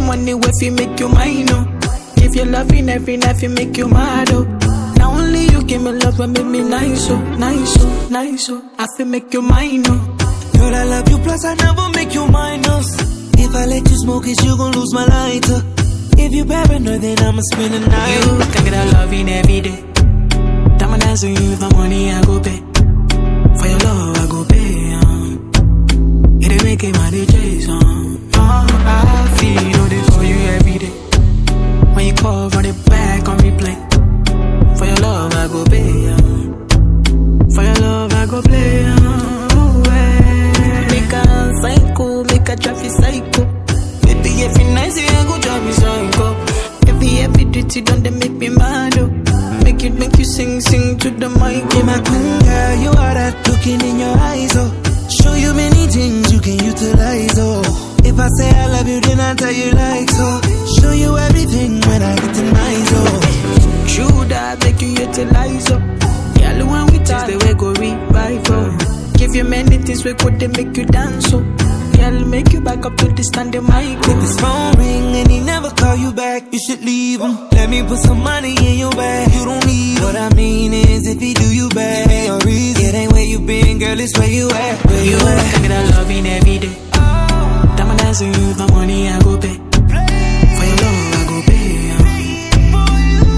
money if you make you mine, oh. If you loving every night, you make you mad, oh. Now only you give me love and make me nice, oh, nice, oh, nice, oh. I feel make you mine, oh. Girl, I love you, plus I never make you minus. If I let you smoke it, you gon' lose my lighter. If you paranoid, then I'ma spend the night. You can get a loving every day. Diamond dance with you, the money I go pay. For your love, I go pay, It ain't making my DJs, I feel it for you every day. When you call, run it back on replay. For your love, I go pay, For your love, I go play, Make a psycho, make a traffic psycho. Baby, every night you go drive me psycho. Every duty done, they make me mad, oh. Make you sing to the mic. Be my queen, girl, you are that looking in your eyes, oh. Show you many things you can utilize, oh. If I say I love you, then I tell you like so. Show you everything when I get to my oh. True that make you utilize, oh. Girl, when we taste the way go revive, oh. Give you many things we could they make you dance, oh. Girl, make you back up to the standing mic. If his phone ring and he never call you back, you should leave him. Let me put some money in your bag. You don't need him. What I mean is, if he do you bad, it ain't your reason. It ain't where you been, girl, it's where you at. Where you at? Can get a loving every day. Diamond dancing with the money I go pay. For your love I go pay.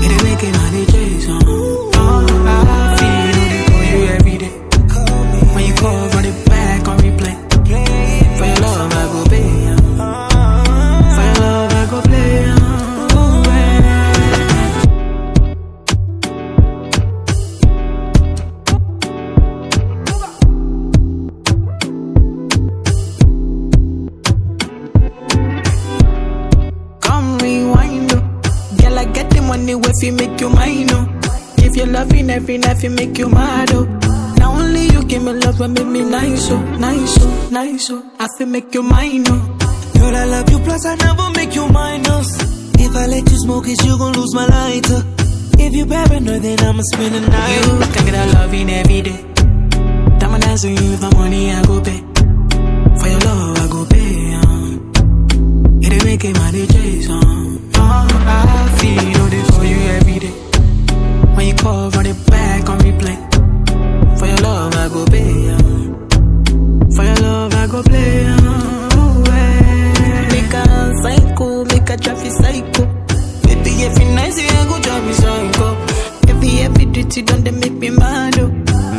It ain't making my DJs, I feel it for you every day. When you call, run it back on replay. For your love I go pay. For your love I go play. Come rewind, oh. Girl, I get the money if you make you mine, oh. If you loving every night, you make you mad, oh. Now only you give me love and make me nice, oh, nice, oh, nice, oh. I feel make you mine, oh. Girl, I love you, plus I never make you minus. If I let you smoke it, you gon' lose my lighter. If you paranoid, then I'ma spend the night. You can get a loving every day. Diamond dancing with the money I go pay. For your love I go pay, It ain't making my DJs, I feel it for you every day. When you call, run it back on replay. For your love I go pay, For your love I go play, Make a psycho, make a traffic psycho. Baby, every night you go drive me psycho. Every duty done, they make me mad, oh.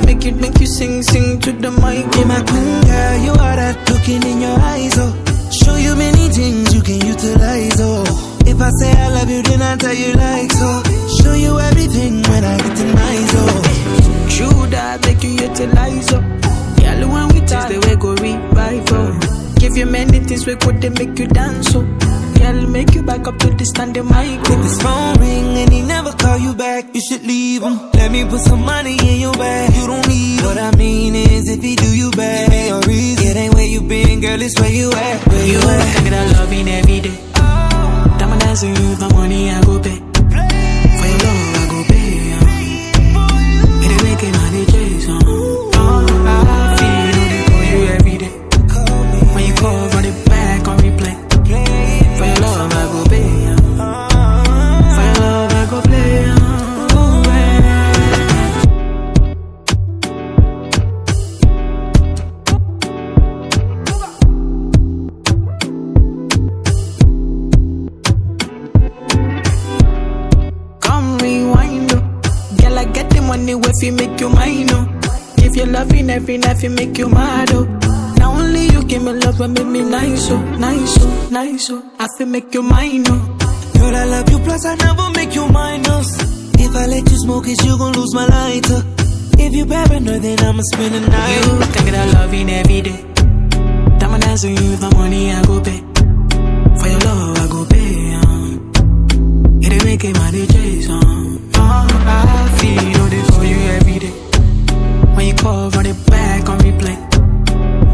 Make you sing to the mic. Be my queen, girl, you are that looking in your eyes, oh. Show you many things you can utilize, oh. If I say I love you, then I tell you like so. Show you everything when I get to my oh. True that make you utilize, oh. Girl, when we taste the way go revive, oh. Give you many things we could they make you dance, oh. Girl, make you back up to the standing mic. If his phone ring and he never call you back, you should leave him. Let me put some money in your bag. You don't need him. What I mean is, if he do you bad, it ain't your reason. It ain't where you been, girl, it's where you at. Where you at? Can get a loving every day. Diamond dancing with the money I go pay. For your love I go pay, It ain't making my DJs, I feel it for you every day. When you call, run it back on replay. For your love I go pay, For your love I go play, Come rewind, oh. Girl, I get the money if you make you mine, oh. If you loving every night, you make you mad, oh. Now only you give me love and make me nice, oh, nice, oh, nice, oh. I feel make you mine, oh. Girl, I love you, plus I never make you minus. If I let you smoke it, you gon' lose my lighter. If you paranoid, then I'ma spend the night. You can get a loving every day. Diamond dancing with the money I go pay. For your love I go pay, It ain't making my DJs, I feel it for you every day. When you call, run it back on replay.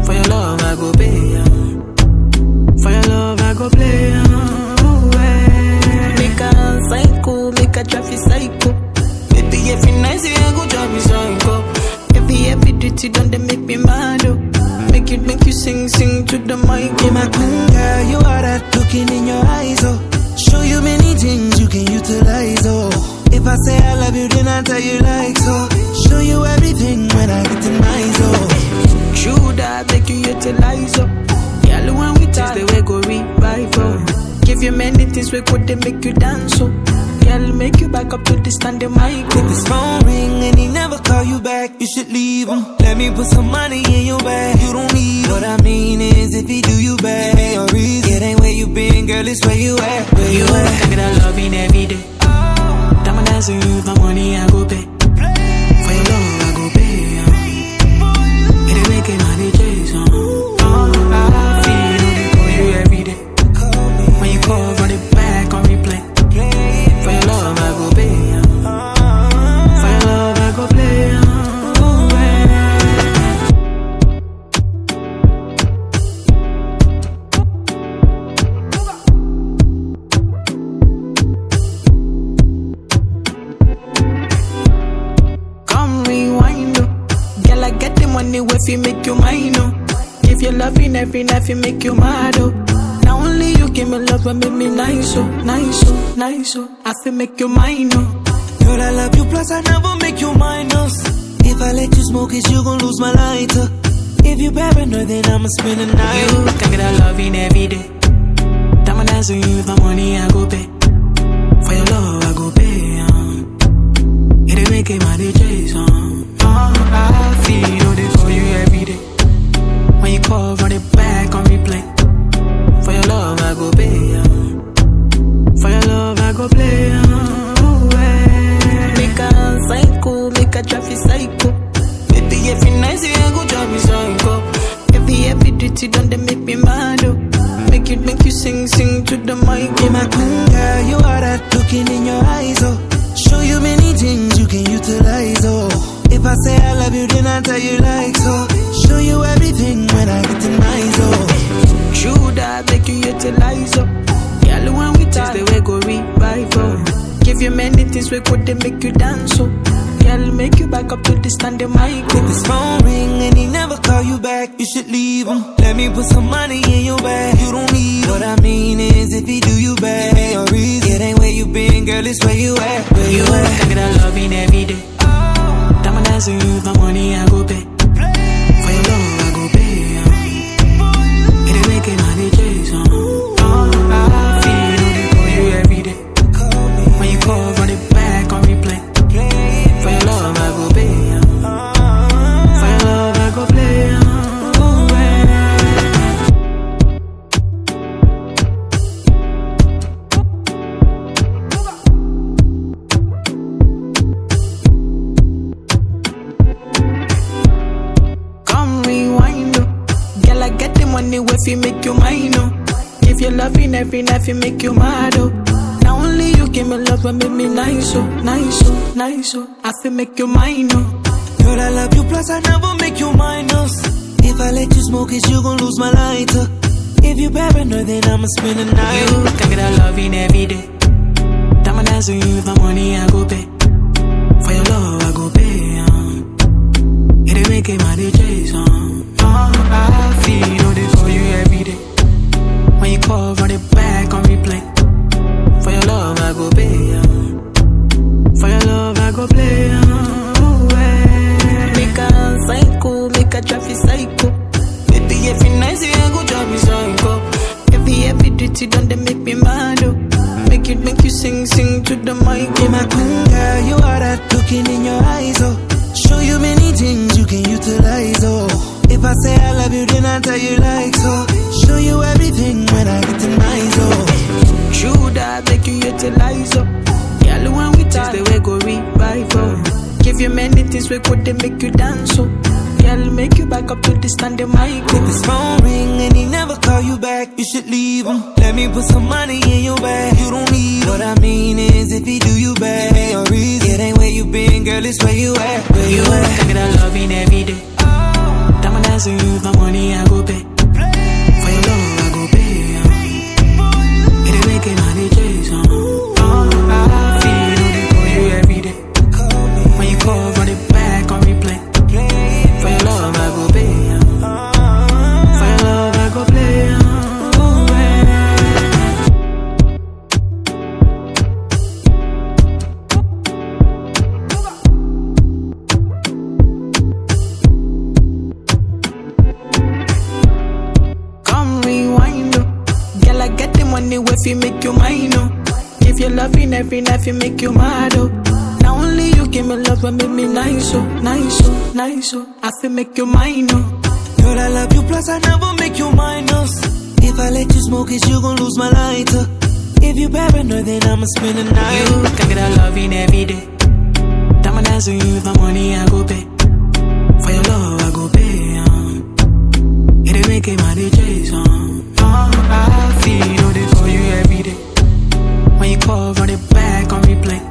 For your love I go pay, For your love I go play, Make a psycho, make a traffic psycho. Baby, every night you go drive me psycho. Every duty done, they make me mad, oh. Make you sing to the mic. Be my queen, girl, Give you many things we could they make you dance so. Girl, make you back up to the standing mic. If his phone ring and he never call you back, you should leave him. Let me put some money in your bag. You don't need him. What I mean is, if he do you bad, ain't no reason. It ain't where you been, girl, it's where you at. Where you at? I get that loving every day. Diamond dancing you, the money I go pay. For your love I go pay. It ain't making money chase. I feel it for you every day. When you call, run it back on replay. For your love I go pay. For your love I go play. Come rewind, girl, I get the money if you make you mine, If you loving every night, you make you mad, Now only you give me love and make me nice, nice, nice, I feel make you mine, Girl, I love you, plus I never make you minus. If I let you smoke it, you gon' lose my lighter. If you paranoid, then I'ma spend the night. You can get that loving every day. Diamond dancing you, the money I go pay. For your love I go pay, It ain't making money chase, I feel it for you every day. When you call, run it back on replay. For your love I go pay, For your love I go play, Make a psycho, make a traffic psycho. Baby, every night you ain't go drive me psycho. Every duty done they make me mad, Make you sing to the mic. Yeah, my queen girl, you are that looking in your eyes, Show you many things you can utilize, If I say I love you, then I tell you like so. Show you everything when I get to nice, True that make you utilize, Girl, when we taste the way go revive, Give you many things we could they make you dance, Girl, make you back up to the standing mic, If his phone ring and he never call you back, you should leave him. Let me put some money in your bag. You don't need him. What I mean is, if he do you bad, ain't no reason. It ain't where you been, girl, it's where you at. Where you at? I get that loving every day. Diamond dancing you, the money I go pay. For your love I go pay, It ain't making money chase, I feel it for you every day. When you call, run it back on replay. For your love I go pay, For your love I go play, Come rewind, girl, I get the money if you make you mine, If you loving every night, you make you mad, Now only you give me love and make me nice, nice, nice, I feel make you mine, Girl, I love you, plus I never make you minus. If I let you smoke it, you gon' lose my lighter. If you paranoid, then I'ma spend the night. You can get that loving every day. Diamond dancing you, the money I go pay. For your love I go pay, It ain't making money chase, I feel it for you every day. When you call, run it back on replay. For your love I go pay, For your love I go play, Make a psycho, make a traffic psycho. Baby, every night you ain't go drive me psycho. Every duty done they make me mad, Make you sing to the mic. Yeah, my queen girl, you are that looking in your eyes, Show you many things you can utilize, If I say I love you, then I tell you like so. Show you everything when I get to nice, True that make you utilize, Girl, when we taste the way go revive, Give you many things we could they make you dance, Girl, make you back up to the standing mic, If his phone ring and he never call you back, you should leave him. Let me put some money in your bag. You don't need him. What I mean is, if he do you bad, ain't no reason. It ain't where you been, girl, it's where you at. Where you at? I get that loving every day. Diamond dancing you, the money I go pay. For your love I go pay, It ain't making money chase, I feel it for you every day. When you call, run it back on replay. For your love I go pay, For your love I go play, money if you make you mine, oh. If you're loving every night, you make you mad, oh. Now only you give me love and make me nice, oh, nice, oh, nice, oh. I feel make you mine, oh. Girl, I love you, plus I never make you minus. If I let you smoke it, you gon' lose my lighter. If you paranoid, then I'ma spend the night. You can get a loving every day. Diamond dance with you, the money I go pay. For your love, I go pay, It make it my DJs, I feel all day for you every day. When you call, run it back on replay.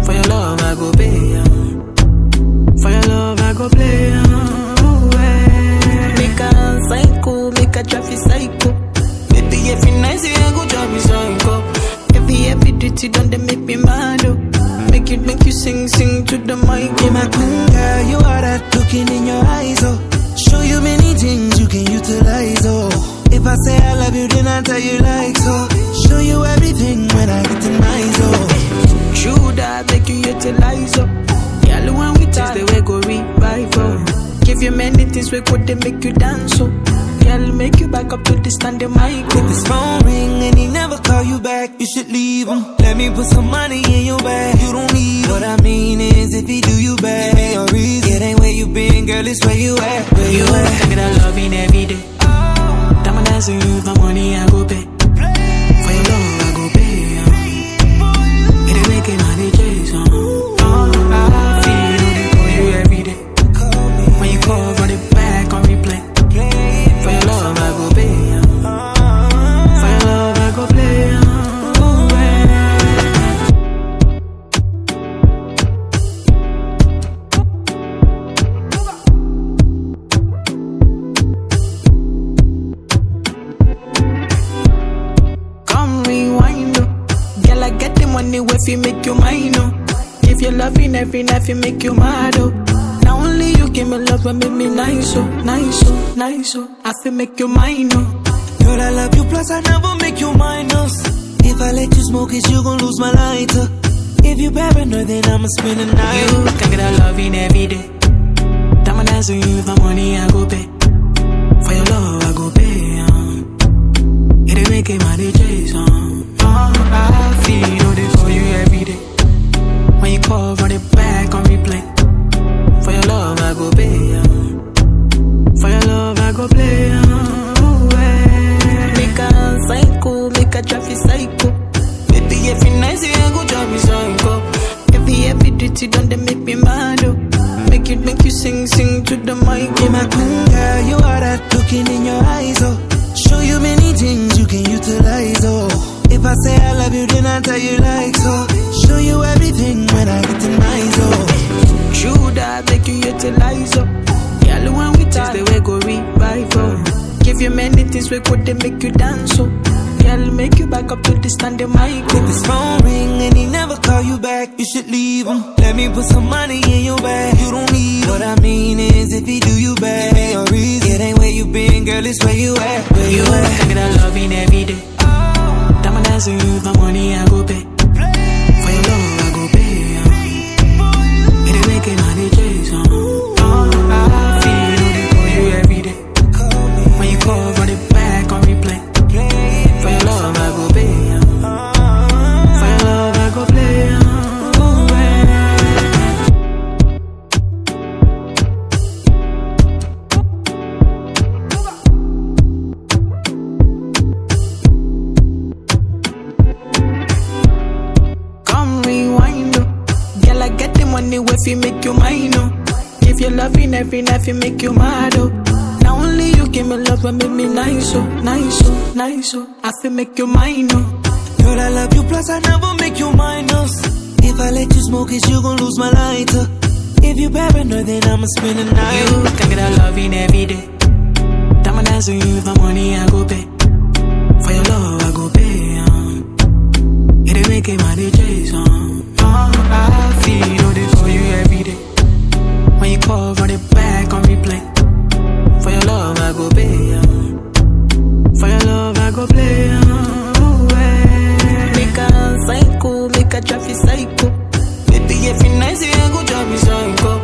For your love, I go pay, For your love, I go play, Make a psycho, make a traffic psycho. Baby, every night, say I go drive me psycho. Every duty done, they make me mad, oh. Make you sing to the mic. Yeah, my queen girl, you are that looking in your eyes, oh. Show you many things you can utilize, oh. If I say I love you, then I tell you like so. Show you everything when I get to nice, oh. True that make you utilize, oh. Girl, when we taste the way go revive, oh. Give you many things we could they make you dance, oh. Girl, make you back up to the standing mic, oh. If his phone ring and he never call you back, you should leave him. Let me put some money in your bag. You don't need what I mean is if he do you bad, ain't no reason. It ain't where you been, girl, it's where you at. Where you at? Can get a loving every day. Diamond dance with you, the money I go pay. For your love, I go pay. It make it my DJs, I feel it for you every day. When you call, run it back on replay. For your love, I go pay. For your love, I go play. Come rewind, oh. Girl, I get the money if you make you mine, oh. If you're loving every night, you make you mad, oh. Now only you give me love and make me nice, oh, nice, oh, nice, oh. I feel make you mine, oh. Girl, I love you, plus I never make you minus. If I let you smoke it, you gon' lose my lighter. If you paranoid, then I'ma spend the night. You can get a loving every day. Diamond dance with you, the money I go pay. For your love, I go pay, It make it my DJs, I feel all day for you every day. When you call, run it back on replay. For your love, I go pay, For your love, I go play, Make a psycho, make a traffic psycho. Baby, every night, say I go drive me psycho. Every duty done, they make me mad, oh. Make you sing to the mic. Yeah, my queen girl, you are that looking in your eyes, oh. Show you many things you can utilize, oh. If I say I love you, then I tell you like so. Show you everything when I get to nice, oh. True that make you utilize, oh. Girl, when we taste the way go revive, oh. Give you many things we could they make you dance, oh. Girl, make you back up to the standing mic, oh. If his phone ring and he never call you back, you should leave him. Let me put some money in your bag. You don't need what I mean is if he do you bad, ain't no reason. It ain't where you been, girl, it's where you at. Where you at? Can get a loving every day. Diamond dance with you, the money I go pay. For your love, I go pay. It make it my DJs, I feel it for you every day. When you call, run it back on replay. For your love, I go pay. For your love, I go play. Come rewind, oh. Girl, I get the money if you make you mine, oh. If you're loving every night, you make you mad, oh. Now only you give me love and make me nice, oh, nice, oh, nice, oh. I feel make you mine, oh. Girl, I love you, plus I never make you minus. If I let you smoke it, you gon' lose my lighter. If you paranoid, then I'ma spend the night. You can get a loving every day. Diamond dance with you, the money I go pay. For your love, I go pay, It make it my DJs, I feel all day for you every day. When you call, run it back on replay. For your love, I go pay, For your love, I go play, Make a psycho, make a traffic psycho. Baby, every night, say I go drive me psycho.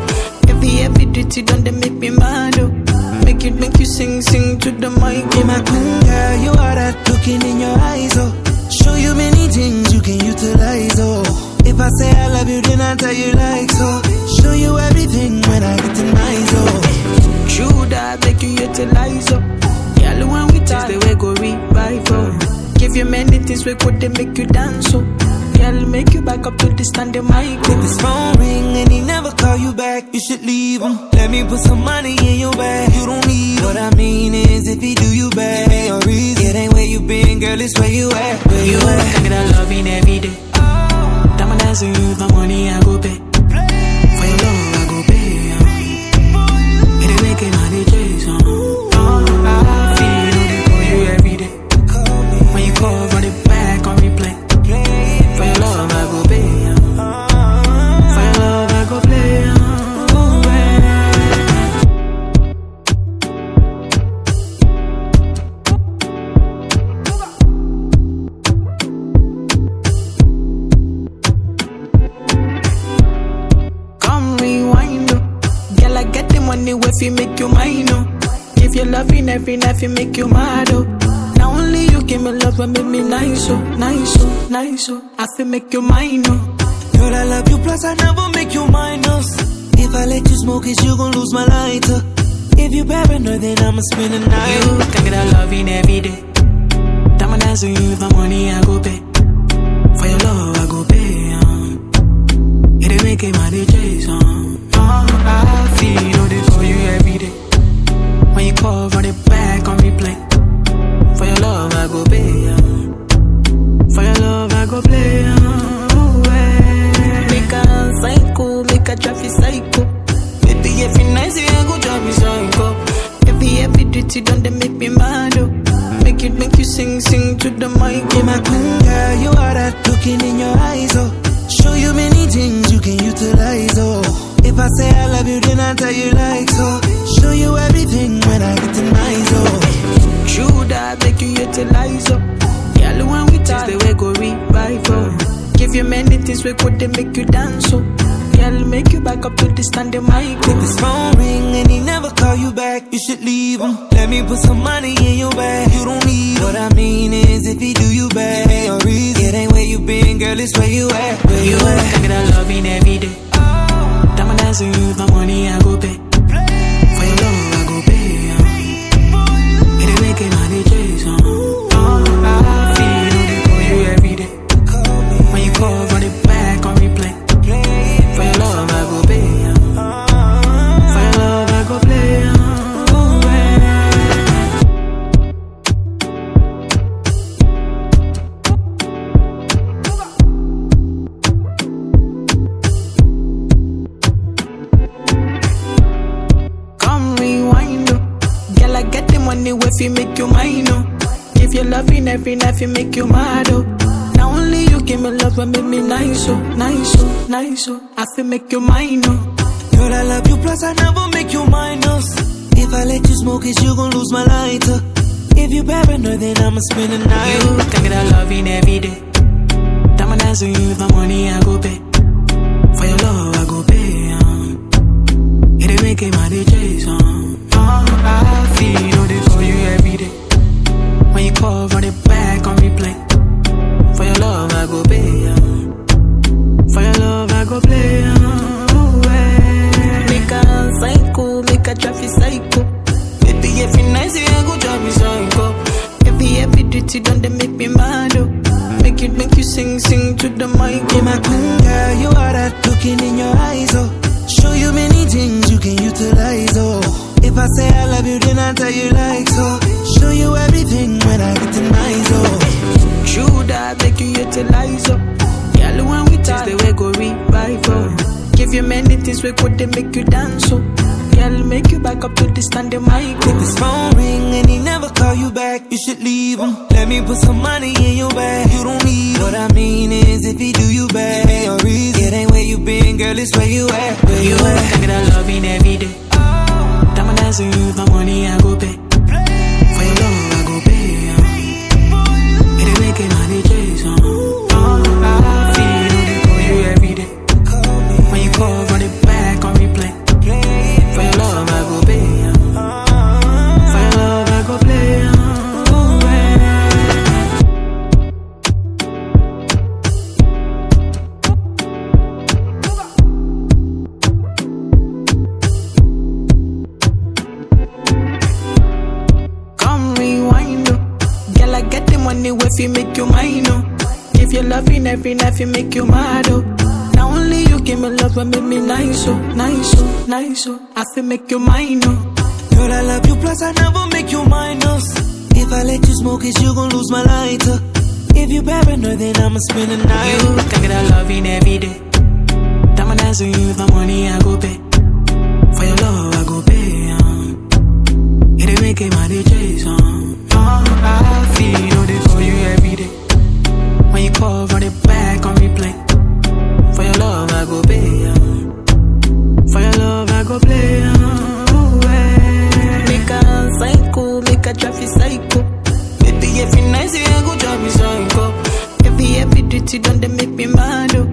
Every duty done, they make me mad, oh. Make you sing to the mic. Yeah, my queen girl, you are that looking in your eyes, oh. tell you like so. Show you everything when I get to my zone. True that make you utilize up. Girl, when we taste the way go revival. Give you many things we could they make you dance so. Girl, make you back up to the standing mic. If his phone ring and he never call you back, you should leave him. Let me put some money in your bag. You don't need him. What I mean is if he do you bad, it ain't a reason. It ain't where you been, girl, it's where you at. Where you at? I get a loving every day. Diamond dancing with the money I go pay. For your love I go pay. It ain't making money chase. I feel it for you every day. When you call, run it back on replay. For your love I go pay. For your love I go play. Come rewind, girl, I get the money if you make you mine, Give your loving every night, you make you mad, Now only you give me love and make me nice, nice, nice, I feel make you mine, Girl, I love you, plus I never make you minus. If I let you smoke it, you gon' lose my lighter. If you paranoid, then I'ma spend the night. You can get a loving every day. Diamond dancing with the money I go pay. For your love I go pay, It ain't making money chase, I feel it for you every day. When you call, run it back on replay. For your love I go pay, For your love I go play, Make a psycho, make a traffic psycho. Baby, every night you go drive me psycho. Every duty done they make me mad, Make you sing to the mic. Yeah, my queen girl, you are that looking in your eyes, Show you many things you can utilize, If I say I love you, then I tell you like so. Show you everything when I get to my zone. True that make you utilize up. Girl, when we taste the way go revival. Give you many things we could they make you dance so. Girl, make you back up to the standing mic. If his phone ring and he never call you back, you should leave him. Let me put some money in your bag. You don't need him. What I mean is if he do you bad, it ain't a reason. It ain't where you been, girl, it's where you at. Where you at? I get a loving every day. Diamond dancing with the money I go pay. For your love I go pay. It ain't making money chase, I feel it for you every day. When you call, run it back on replay. For your love I go pay. For your love I go play. Come rewind, girl, I get the money if you make you mine, Give your loving every night, you make you mad, Now only you give me love and make me nice, nice, nice, I feel make you mine, Girl, I love you, plus I never make you minus. If I let you smoke it, you gon' lose my lighter. If you paranoid, then I'ma spend the night. You can get a loving every day. Diamond dancing with the money I go pay. For your love I go pay, It ain't making money chase, I feel it for you every day. When you call, run it back on replay. For your love I go pay, For your love I go play, Make a psycho, make a traffic psycho. Baby, every night you go drive me psycho. Every duty done they make me mad, Make you sing to the mic. Yeah, my queen girl, you are that looking in your eyes, Show you many things you can utilize, If I say I love you, then I tell you like so. Show you everything when I get to my zone. True that make you utilize up. Girl, when we taste the way go revival. Give you many things we could they make you dance so. Girl, make you back up to the standing mic. If his phone ring and he never call you back, you should leave him. Let me put some money in your bag. You don't need him. What I mean is if he do you bad, it ain't a reason. It ain't where you been, girl, it's where you at. Where you at? I get a loving every day. Diamond dancing with the money I go pay. For your love I go pay. It ain't making money chase, I feel it for you every day. When you call, run it back on replay. For your love I go pay. For your love I go play. you make you mine, oh. If you're loving every night, you make you mad, oh. Now only you give me love and make me nice, oh, nice, oh, nice, oh. I feel make you mine, oh. Girl, I love you, plus I never make you minus. If I let you smoke it, you gon' lose my lighter. If you paranoid, then I'ma spend the night. You can get a loving every day. Diamond dancing you, the money I go pay. For your love, I go pay, It ain't making my DJs, I feel they for you every day. When you call, run it back on replay. For your love, I go pay, For your love, I go play, Make a psycho, make a traffic psycho. Baby, every night, say I go drive me psycho. Every duty done, they make me mad, oh.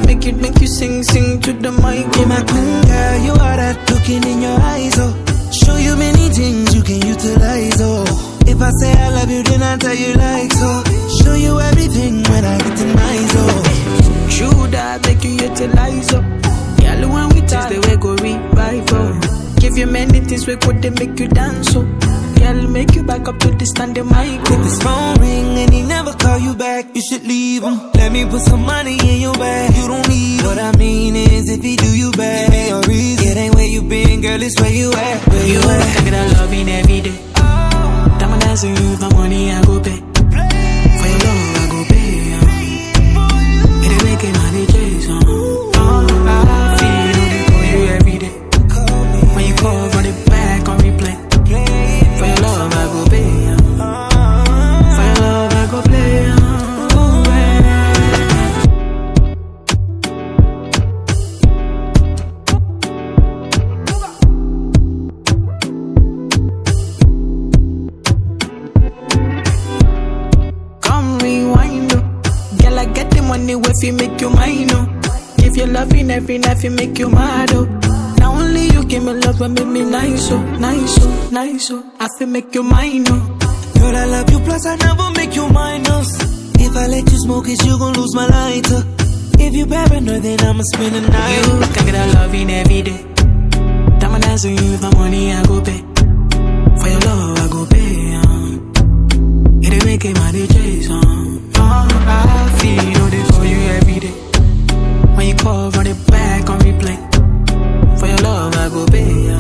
Make you sing to the mic. Yeah, my queen girl, you are that looking in your eyes, oh. Show you many things you can utilize, oh. If I say I love you, then I tell you like so. Show you everything when I get to nice, oh. True that make you utilize, oh. Girl, when we taste the way go revive, oh. Give you many things we could they make you dance, oh. Girl, make you back up to the standing mic. If his phone ring and he never call you back, you should leave him. Let me put some money in your bag. You don't need what I mean is if he do you bad, ain't no reason. It ain't where you been, girl, it's where you at. Where you at? I get a loving every day. Diamond dancing you, the money I go pay. For your love, I go pay. It ain't making my DJs, I feel they for you every day. When you call, run it back on replay. For your love, I go pay. For your love, I go play. Come rewind, oh. Girl, I get the money if you make you mine, oh. If you're loving every night, you make you mad, oh. Now only you give me love and make me nice, oh, nice, oh, nice, oh. I feel make you mine, oh. Girl, I love you, plus I never make you minus. If I let you smoke it, you gon' lose my lighter. If you paranoid, then I'ma spend the night. You can get a loving every day. Diamond dancing you, the money I go pay. For your love, I go pay, It ain't making my DJs, I feel they for you every day. When you call, run it back on replay. For your love, I go pay,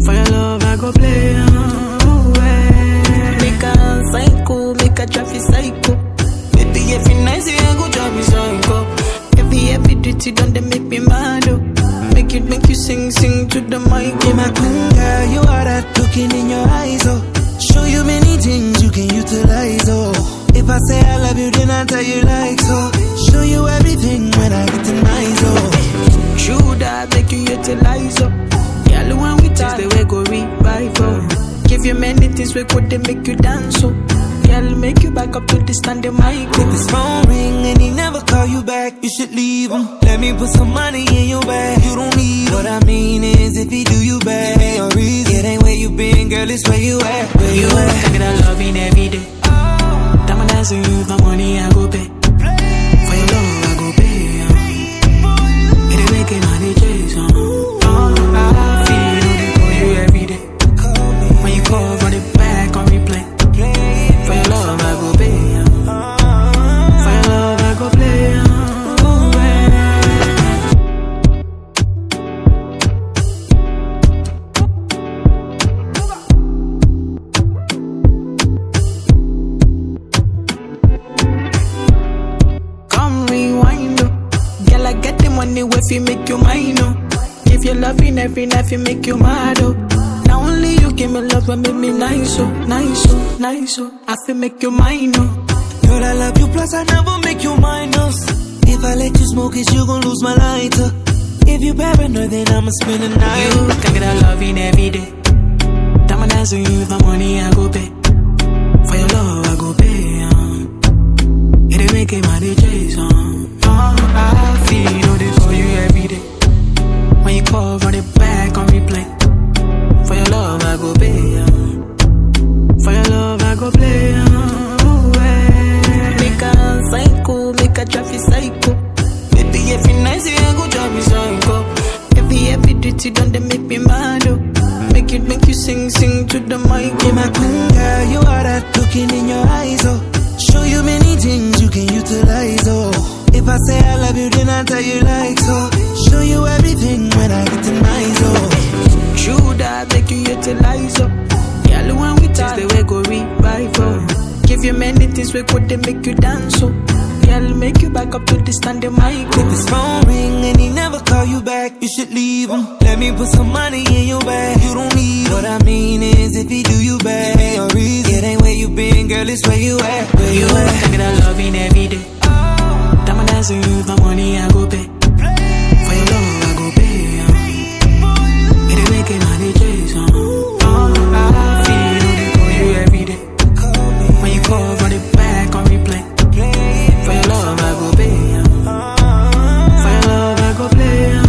For your love, I go play, Make a psycho, make a traffic psycho. Baby, every night, say I go drive me psycho. Every duty done, they make me mad, oh. Make you sing to the mic. Yeah, my queen girl, you are that looking in your eyes, oh. Show you many things you can utilize, oh. If I say I love you, then I tell you like so. Show you everything when I get to nice, oh. True that make you utilize, oh. Girl, when we taste the way go revive, oh. Give you many things we could they make you dance, oh. Girl, make you back up to the standing mic, oh. If his phone ring and he never call you back, you should leave him. Let me put some money in your bag. You don't need what I mean is if he do you bad, ain't no reason. It ain't where you been, girl, it's where you at. Where you at? I get a loving every day. Diamond dancing you, the money I go pay. For your love, I go pay, It ain't making my DJs, I feel they for you every day. When you call, run it back on replay. For your love, I go pay, For your love, I go play, Come rewind, oh. Girl, I get the money if you make you mine, oh. If you're loving every night, you make you mad, oh. Now only you give me love and make me nice, oh, nice, oh, nice, oh. I feel make you mine, oh. Girl, I love you, plus I never make you minus. If I let you smoke it, you gon' lose my lighter. If you paranoid, then I'ma spend the night. You can get a loving every day. Diamond dancing you, the money I go pay. For your love, I go pay, It ain't making my DJs, I feel they for you every day. When you call, run it back on replay. For your love, I go pay, For your love, I go play, Make a psycho, make a traffic psycho. Baby, every night, say I go drive me psycho. Every duty done, they make me mad, oh. Make you sing to the mic. Yeah, my queen girl, you are that looking in your eyes, oh. can utilize, oh. If I say I love you, then I tell you like so. Show you everything when I get to nice, oh. True that make you utilize, oh. Girl, when we taste the way go revive, oh. Give you many things we could they make you dance, oh. Girl, make you back up to the standing mic, oh. If his phone ring and he never call you back, you should leave him. Let me put some money in your bag, you don't need him. What I mean is, if he do you bad, ain't no reason. It ain't where you been, girl, it's where you at. Where you at? I get that loving every day. Diamond dancing you for money, I go pay. For your love, I go pay. It ain't making money, Jason. I feel it for you every day. When you call, run it back on replay. For your love, I go pay. For your love, I go play.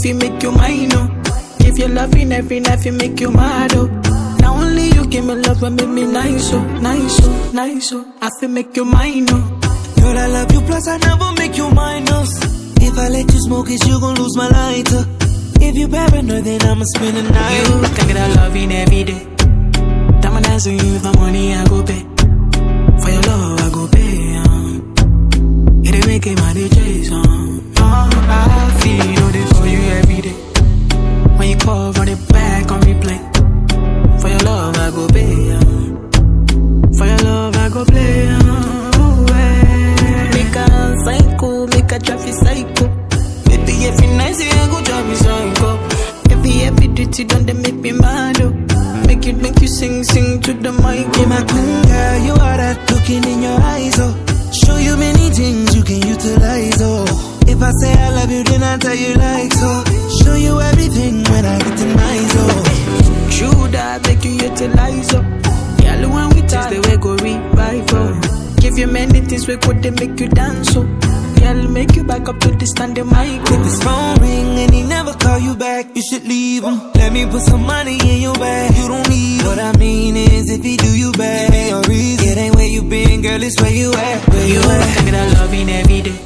If you make you mine, oh. If you're loving every night, you make you mad, oh. Not only you give me love, but make me nice, oh, nice, oh, nice, oh. I feel make you mine, oh. Girl, I love you, plus I never make you minus. If I let you smoke it, you gon' lose my lighter. If you paranoid, then I'ma spend the night. You can get that loving every day. Diamond dancing you for money, I go pay. For your love, I go pay, It ain't making money, Jason. I feel it for you every day. When you call, run it back on replay. For your love, I go pay. For your love, I go play. Make a psycho, make a traffic psycho. Baby, every night say I go drive me psycho. Every duty done, they make me mad, oh. Make you sing to the mic. Yeah, my queen girl, you are that looking in your eyes, oh. Show you many things you can utilize, oh. If I say I love you, then I tell you like so. Show you everything when I get to nice, oh. True that make you utilize, oh. Girl, when we taste the way go revive, oh. Give you many things we could they make you dance, oh. Girl, make you back up to the standing mic, oh. If his phone ring and he never call you back, you should leave him. Let me put some money in your bag, you don't need him. What I mean is, if he do you bad, ain't no reason. It ain't where you been, girl, it's where you at. Where you at? I get that loving every day.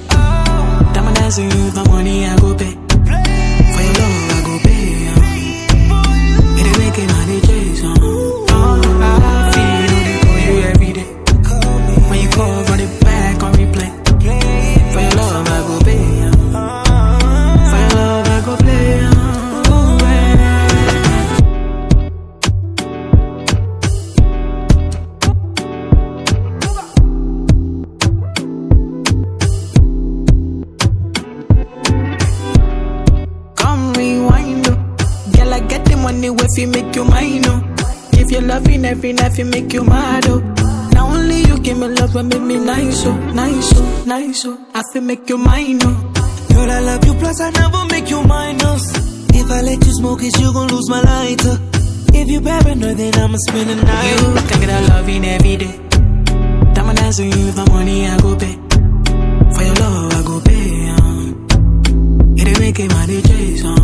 Diamond dancing you for money, I go pay. For your love, I go pay. It ain't making money, Jason. I feel it for you every day. When you call, run it back on replay. For your love, I go pay. For your love, I go play. If you make you mine, oh. If you're loving every night, you make you mad, oh. Not only you give me love, but make me nice, oh, nice, oh, nice, oh. I feel make you mine, oh. Girl, I love you, plus I never make you minus. If I let you smoke it, you gon' lose my lighter. If you paranoid, then I'ma spend the night. You can get that loving every day. Diamond dancing you for money, I go pay. For your love, I go pay, It ain't making money, Jason.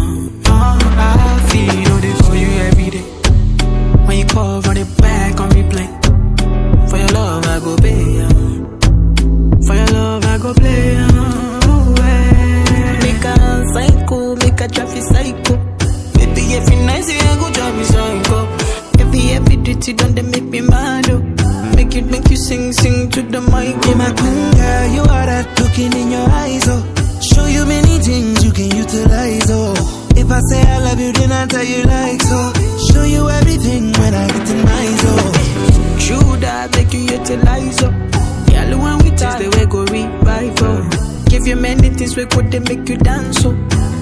I feel it for you every day. When you call, run it back on replay. For your love, I go pay. For your love, I go play. Make a psycho, make a traffic psycho. Baby, every night say I go drive me psycho. Every duty done, they make me mad, oh. Make you sing to the mic. Yeah, my queen girl, you are that looking in your eyes, oh. Show you many things you can utilize, oh. If I say I love you, then I tell you like so. Show you everything when I get to nice, oh. True that make you utilize, oh. Girl, when we taste the way go revive, oh. Give you many things we could they make you dance, oh.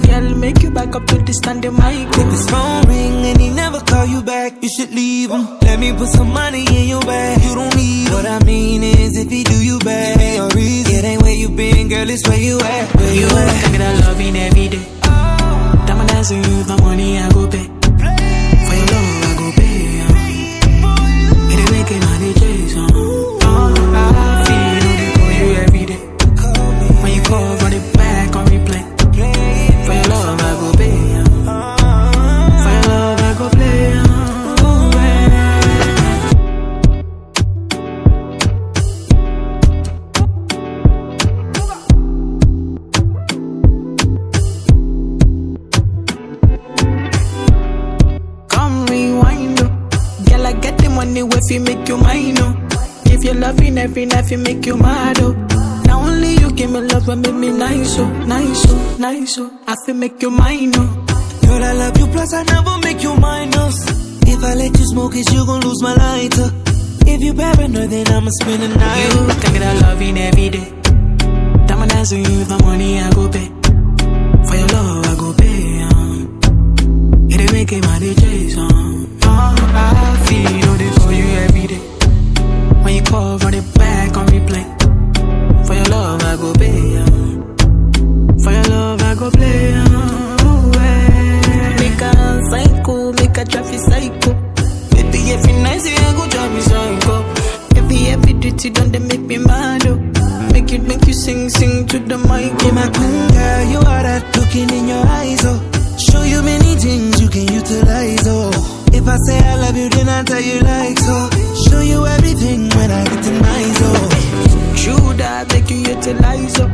Girl, make you back up to the standing mic, oh. If his phone ring and he never call you back, you should leave him. Let me put some money in your bag, you don't need him. What I mean is, if he do you bad, ain't no reason. It ain't where you been, girl, it's where you at. Where you at? I get that loving every day. Diamond dancing you for money, I go pay. For your love, I go pay. It ain't making money, Jason. I feel it for you every day. When you call, run it back on replay. For your love, I go pay. For your love, I go play. money where fi make you mine, oh. If you're loving every night, fi make you mad, oh. Now only you give me love and make me nice, oh, nice, oh, nice, oh. I fi make you mine, oh. Girl, I love you, plus I never make you minus. If I let you smoke it, you gon' lose my lighter. If you paranoid, then I'ma spend the night. You can get a loving every day. Diamond dance with you, the money I go pay. For your love, I go pay, it ain't making my DJs, I feel they for you every day. When you call, run it back on replay. For your love, I go pay, for your love, I go play, Make a psycho, make a traffic psycho. Baby, every night, say I go drive me psycho. Every duty done, they make me mad, oh. Make you sing to the mic. Yeah, my queen girl, you are that looking in your eyes, oh. Show you many things you can utilize, oh. If I say I love you, then I tell you like so. Show you everything when I get to nice, oh. True that make you utilize, oh.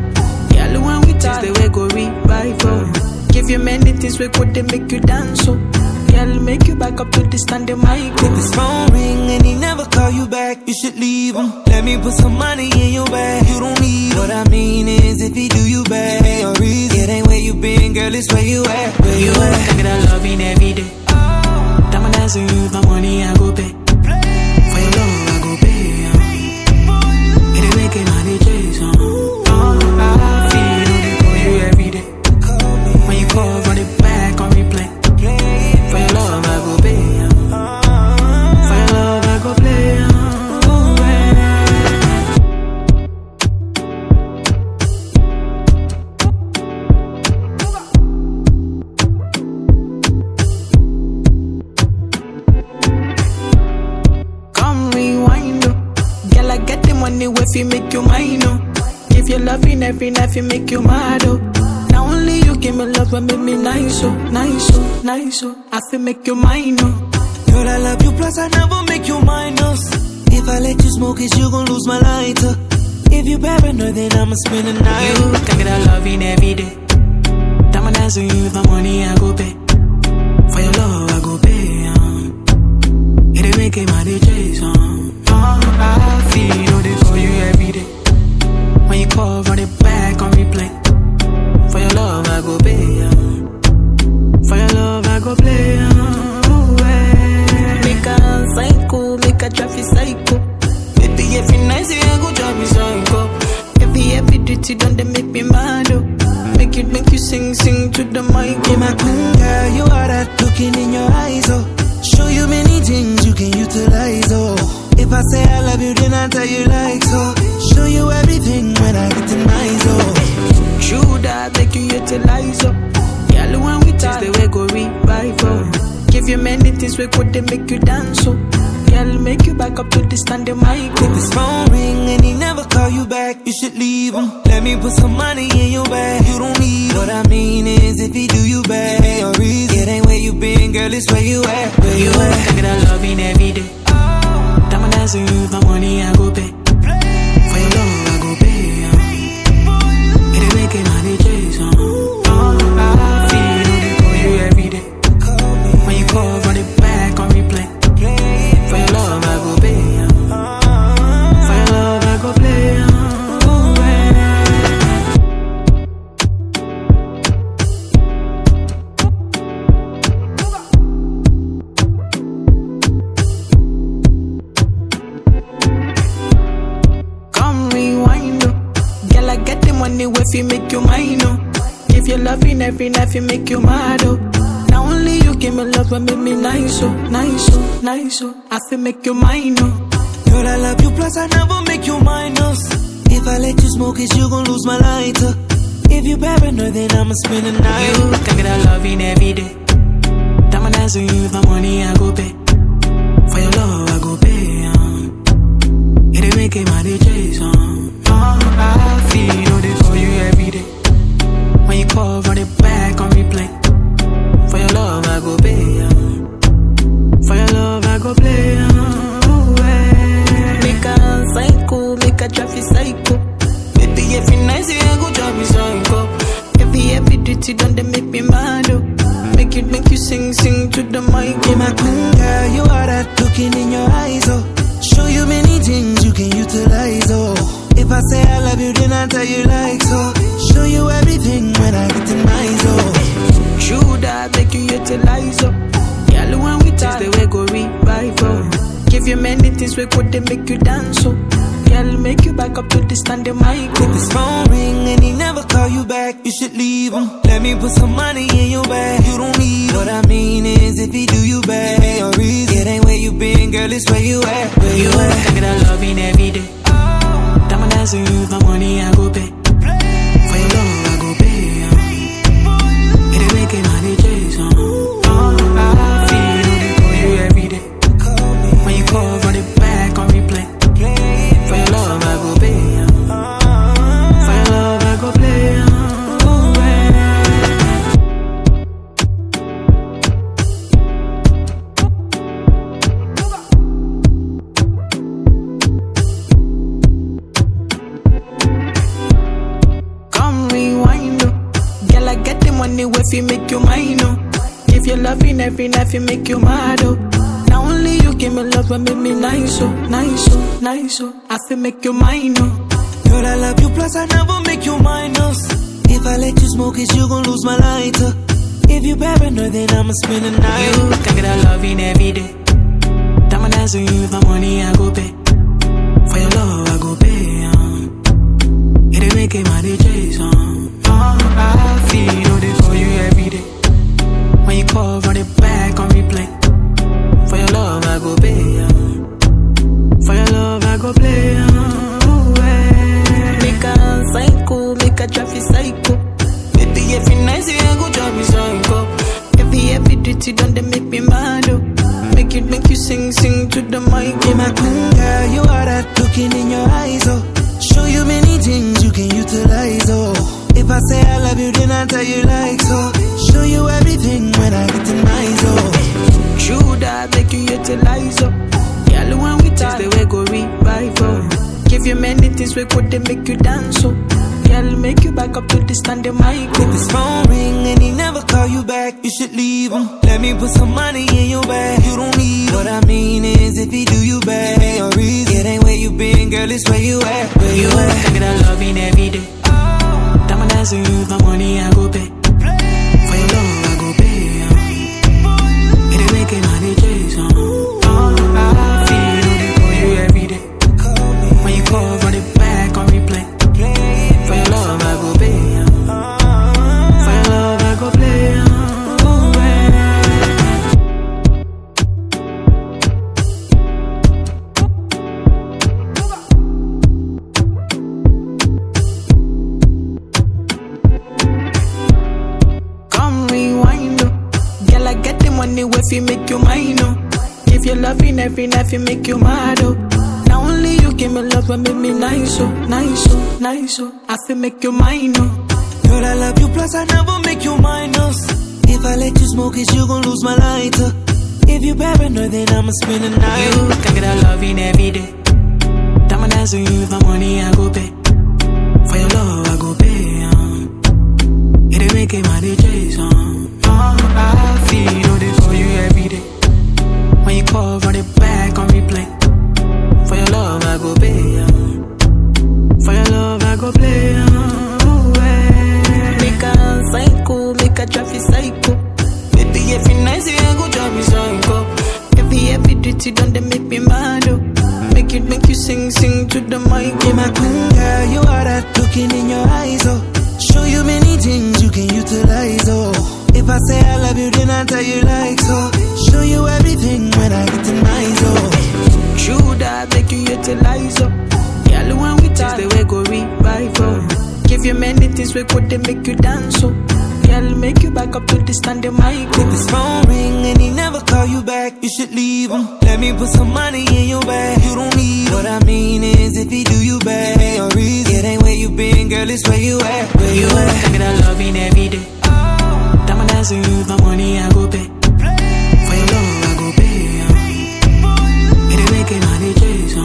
Girl, when we taste the way go revive, oh. Give you many things we could they make you dance, oh. Girl, make you back up to the standing mic. If his phone ring and he never call you back, you should leave him. Let me put some money in your bag. You don't need him. What I mean is, if he do you bad, ain't no reason. It ain't where you been, girl, it's where you at. Where you at? I get a loving every day. Diamond dance with you, the money I go pay. For your love, I go pay. It ain't making my DJs, I feel it for you every day. When you call, run it back on replay. For your love, I go pay. For your love, I go play. Come rewind, oh. Girl, I get the money where fi make you mine, oh. If you're loving every night, fi make you mad, oh. Now only you give me love and make me nice, oh, nice, oh, nice, oh. I feel make you mine, oh. Girl, I love you, plus I never make you minus. If I let you smoke it, you gon' lose my lighter. If you paranoid, then I'ma spend the night. You can get a loving every day. Diamond dance with you, the money I go pay. For your love, I go pay, it ain't making my DJs, I feel they for you every day. When you call, run it back on replay. For your love, I go pay, for your love, I go play, Make a psycho, make a traffic psycho. Baby, every night, say I go drive me psycho. Every duty done, they make me mad, oh. Make you sing to the mic. Yeah, my queen girl, you are that looking in your eyes, oh. Show you many things you can utilize, oh. If I say I love you, then I tell you like so. Show you everything when I get to nice, oh. True that make you utilize, oh. Girl, when we taste the way go revive, oh. Give you many things we could they make you dance, oh. Girl, make you back up to the standing mic, oh. If his phone ring and he never call you back, you should leave him. Let me put some money in your bag. You don't need him. What I mean is, if he do you bad, ain't no reason. It ain't where you been, girl, it's where you at. Where you at? I get a loving every day. Diamond dance with you, the money I go pay. For your love, I go pay, it ain't making my DJs, I feel it for you every day. When you call, run it back on replay. For your love, I go pay, for your love, I go play, Come rewind, oh. Girl, I get the money where fi make you mine, oh. If you're loving every night, fi make you mad, oh. Now only you give me love and make me nice, oh, nice, oh, nice, oh. I feel make you mine, oh. Girl, I love you, plus I never make you minus. If I let you smoke it, you gon' lose my lighter. If you paranoid, then I'ma spend the night. You can get a loving every day. Diamond dance with you, the money I go pay. For your love, I go pay, it ain't making my DJs, I feel they for you every day. When you call, run it back on replay. For your love, I go pay, for your love, I go play, Make a psycho, make a traffic psycho. Baby, every night, say I go drive me psycho. Every duty done, they make me mad, oh. Make you sing to the mic, oh. Yeah, my queen girl, you are that looking in your eyes, oh. I say I love you, then I tell you like so. Show you everything when I get to my zone. True that make you utilize up. Girl, when we taste the way go revive. Give you many things we could they make you dance so. Girl, make you back up to the stand the mic. If his phone ring and he never call you back, you should leave him. Let me put some money in your bag. You don't need him. What I mean is if he do you bad, it ain't your reason. It ain't where you been, girl, it's where you at. Where you at? I get that loving every day. Diamond dancing with the money I go pay. For your love I go pay. It ain't making money chase. I feel it for you every day. When you call, run it back on replay. For your love I go pay. For your love I go play. Come rewind, girl, I get the money if you make you mine, If you loving every night, you make you mad, Now only you give me love and make me nice, nice, I feel make you mine, Girl, I love you, plus I never make you minus. If I let you smoke it, you gon' lose my lighter. If you paranoid, then I'ma spend the night. You can get that loving every day. Diamond dancing with the money I go pay. For your love I go pay, It ain't making money chase, I feel it for you every day. When you call, run it back on replay. For your love I go pay, For your love I go play, Make a psycho, make a traffic psycho. Baby, every night you go drive me psycho. Every duty done they make me mad, Make you sing to the mic. Yeah, my queen girl, you are that looking in your eyes, Show you many things you can utilize, If I say I love you, then I tell you like so. Show you everything when I get to my zone. True that make you utilize up. Girl, when we taste the way go revive. Give you many things we could they make you dance so. Girl, make you back up to the stand the mic. If his phone ring and he never call you back, you should leave him. Let me put some money in your bag. You don't need him. What I mean is if he do you bad, it ain't your reason. It ain't where you been, girl, it's where you at. Where you at? I get that loving every day. Diamond dancing with the money I go pay. For your love I go pay. It ain't making money chase, I feel it for you every day. When you call, run it back on replay. For your love I go pay. For your love I go play. Come rewind, girl, I get the money if you make you mine, If you loving every night, you make you mad, Now only you give me love and make me nice, nice, I feel make you mine, Girl, I love you, plus I never make you minus. If I let you smoke it, you gon' lose my lighter. If you paranoid, then I'ma spend the night. You can get that loving every day. Diamond dancing with the money I go pay. For your love I go pay, It ain't making money chase, I feel it for you every day. When you call, run it back on replay. For your love I go pay, For your love I go play, Make a psycho, make a traffic psycho. Baby, every night you go drive me psycho. Every duty done they make me mad, Make you sing to the mic. Yeah, my queen girl, you are that looking in your eyes, Show you many things you can utilize, If I say I love you, then I tell you like so. Show you everything when I get to my zone. True that make you utilize up. Girl, when we taste the way go revive. Give you many things we could they make you dance so. Girl, make you back up to the stand the mic. If his phone ring and he never call you back, you should leave him. Let me put some money in your bag. You don't need him. What I mean is if he do you bad, it ain't your reason. It ain't where you been, girl, it's where you at. Where you at? I get that loving every day. Diamond dancing with the money I go pay. For your love I go pay. It ain't making money chase, I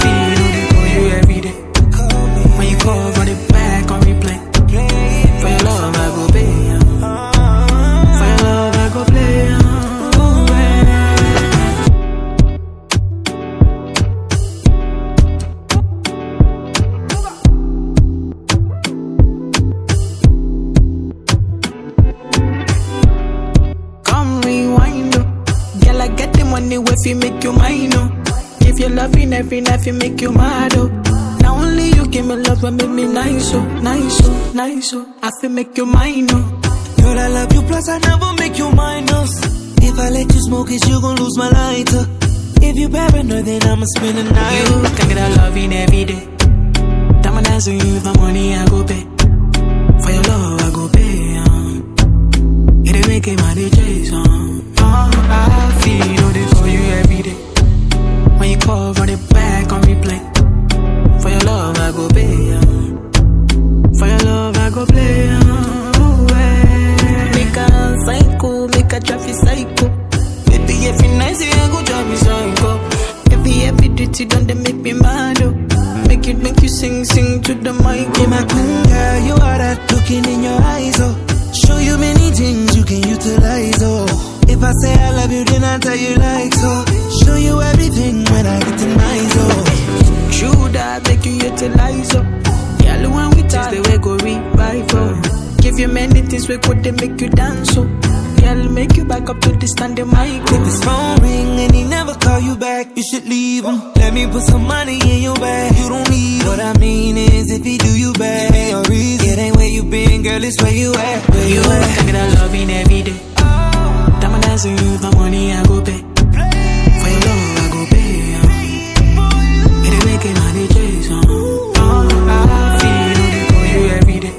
feel it for you every day. When you call, run it back on replay. For your love I go pay. For your love I go play. if you make you mine, oh. If you're loving every night, you make you mad, oh. Now only you give me love and make me nice, oh, nice, oh, nice, oh. I feel make you mine, oh. Girl, I love you, plus I never make you minus. If I let you smoke it, you gon' lose my lighter. If you paranoid, then I'ma spend the night. You can get a loving every day. Diamond dance with you, the money I go pay. For your love, I go pay, It ain't making my DJs, I feel all this for you every day. When you call, run it back on replay. For your love, I go pay, For your love, I go play, Make a psycho, make a traffic psycho. Baby, every night, say I go drive me psycho. Every duty done, they make me mad, oh. Make you sing to the mic. Yeah, my queen girl, you are that looking in your eyes, oh. Show you many things you can utilize, oh. If I say I love you, then I tell you like so. Show you everything when I get the nice, oh. True that make you utilize, oh. Yeah, when we taste the way go revive, oh. Give you many things we could they make you dance, oh. Yeah, make you back up to the standing mic, oh. If his phone ring and he never call you back, you should leave him. Let me put some money in your bag. You don't need him. What I mean is, if he do you bad, ain't no reason. It ain't where you been, girl, it's where you at. Where you at? Can get a loving every day. Diamond dance with you, the money I go pay. For your love, I go pay. It ain't making my DJs, I feel it for you every day.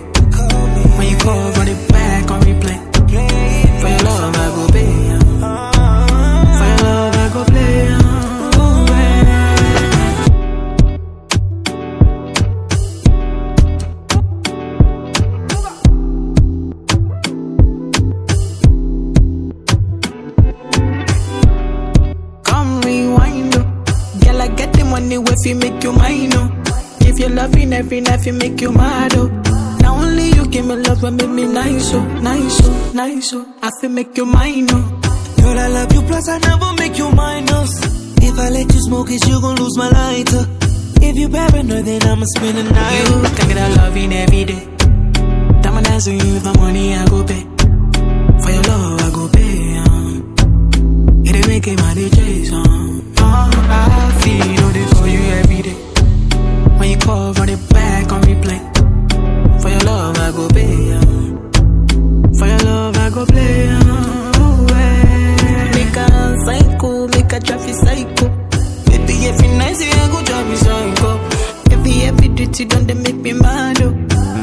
When you call, run it back on replay. For your love, I go pay. For your love, I go play. Come rewind, oh. Girl, I get the money if you make you mine, oh. If you're loving every night, you make you mad, oh. Now only you give me love and make me nice, oh, nice, oh, nice, oh. I feel make you mine, oh. Girl, I love you, plus I never make you minus. If I let you smoke it, you gon' lose my lighter. If you paranoid, then I'ma spend the night. You can get a loving every day. Diamond dance with you, the money I go pay. For your love, I go pay, It ain't making my DJs, I feel all this for you every day. When you call, run it back on replay. For your love, I go pay, For your love, I go play, Make a psycho, make a traffic psycho. Baby, every night, say I go drive me psycho. Every duty done, they make me mad, oh.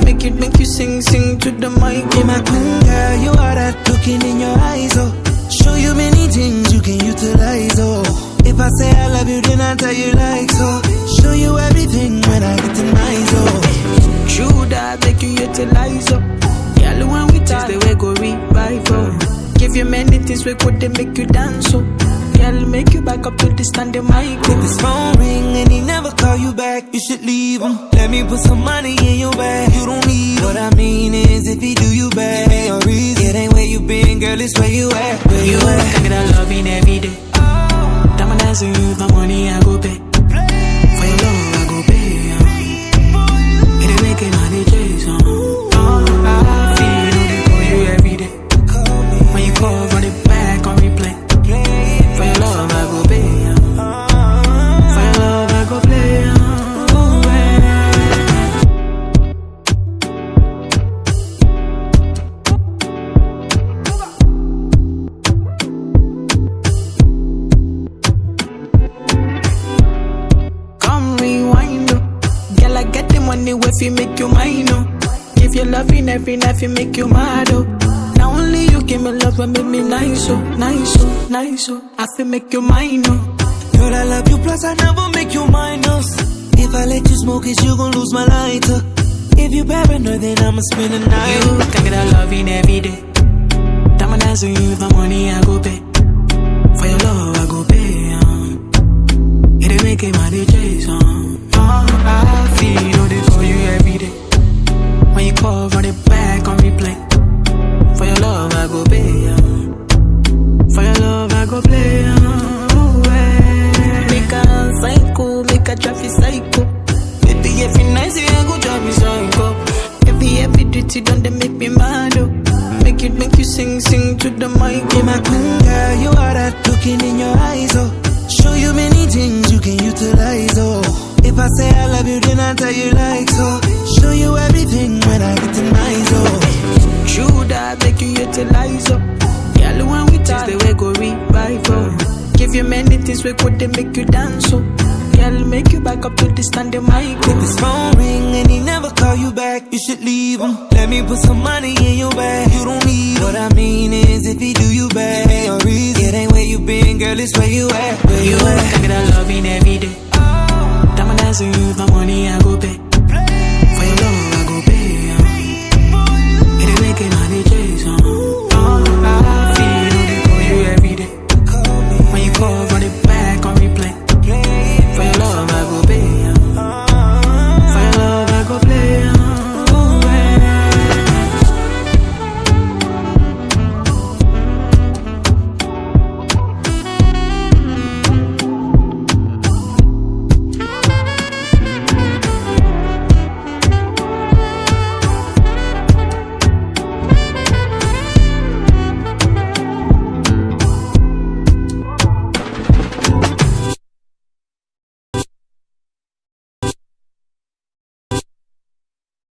Make you, make you sing to the mic. Yeah, my queen girl, you are that looking in your eyes, oh. Show you many things you can utilize, oh. If I say I love you, then I tell you like so. Show you everything when I get the nice, oh. If his phone ring and he never call you back, you should leave him. Let me put some money in your bag. Give you many things we could they make you dance, oh. Yeah, my queen girl, you are that looking in your eyes, oh. Show you many things we could they make you dance, oh. If I say I love you, then I tell you like so. Show you everything when I get the nice, oh. True that make you utilize, oh. Yeah, when we taste the way go revive, oh. Give you many things we could they make you dance, oh. Yeah, make you back up to the standing mic, oh. If his phone ring and he never call you back, you should leave him. Let me put some money in your bag. You don't need him. What I mean is, if he do you bad, ain't no reason. It ain't where you been, girl, it's where you at. Where you at? Can get a loving every day. Diamond dance with you, the money I go pay. For your love, I go pay, It ain't making my DJs, I feel it for you every day. When you call, run it back on replay. For your love, I go pay, For your love, I go play, Come rewind, oh. Girl, I get the money if you make you mine, oh. If you're loving every night, you make you mad, oh. Now only you give me love and make me nice, oh, nice, oh, nice, oh. I feel make you mine, oh. Girl, I love you, plus I never make you minus. If I let you smoke it, you gon' lose my lighter. If you paranoid, then I'ma spend the night. You can get a loving every day. Diamond dance with you, the money I go pay. For your love, I go pay, It ain't making my DJs, I feel all this for you every day. When you call, run it back on replay. For your love, I go pay, For your love, I go play, Make a psycho, make a traffic psycho. Baby, every night, say I go drive me psycho. Every duty done, they make me mad, oh. Make you sing to the mic. Yeah, my queen girl, you are that looking in your eyes, oh. Show you many things you can utilize, oh. If I say I love you, then I tell you like so. Show you everything when I get to my zone. True that make you utilize, oh. Girl, when we taste the way go revive, oh. Give you many things we could they make you dance, oh. Girl, make you back up to the standing mic, oh. If his phone ring and he never call you back, you should leave him. Let me put some money in your bag. You don't need what I mean is if he do you bad, ain't no reason. It ain't where you been, girl, it's where you at. Where You at? I get a loving every day. Diamond dancing.